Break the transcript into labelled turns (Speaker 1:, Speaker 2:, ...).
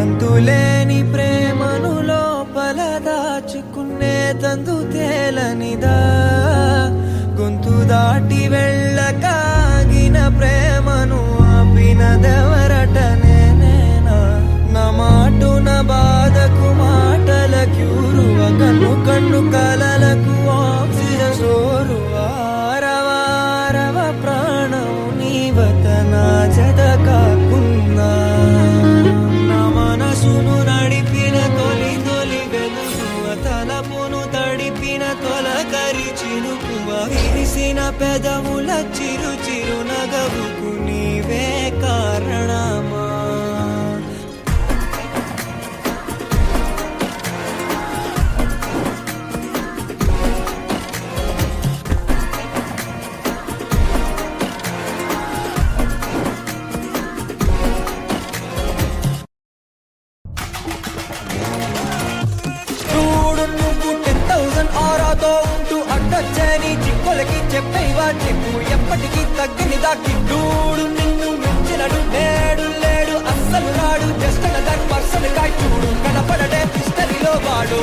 Speaker 1: అంతులేని ప్రేమను లోపల దాచుకునే తందు తేలనిదా, గొంతు దాటి వెళ్ళకాగిన ప్రేమను ఆపినదెవరటనే నేనా. నా మాటున బాధకు మాటల క్యూరువ, కన్ను కన్ను కలలకు ఆక్సిజన్ సోరువా. రవ ప్రాణం నీవత నా జత కాకున్నా, నడిపిన తొలి తొలి వెలుగువ, తలపును తడిపిన తొలకరి చినుకువ, విరిసిన పెదవుల చిరు చిరు నగవుకు నీవే కారణమా. చిక్కులకి చెప్పేవా చెప్పు, ఎప్పటికీ తగ్గని దాకిడ్డూడు. నిన్ను మించినడు నేడు లేడు, అస్సలు రాడు. జస్ట్ దట్ పర్సన్ కాయ చూడు, కనపడడే హిస్టరీలో వాడు.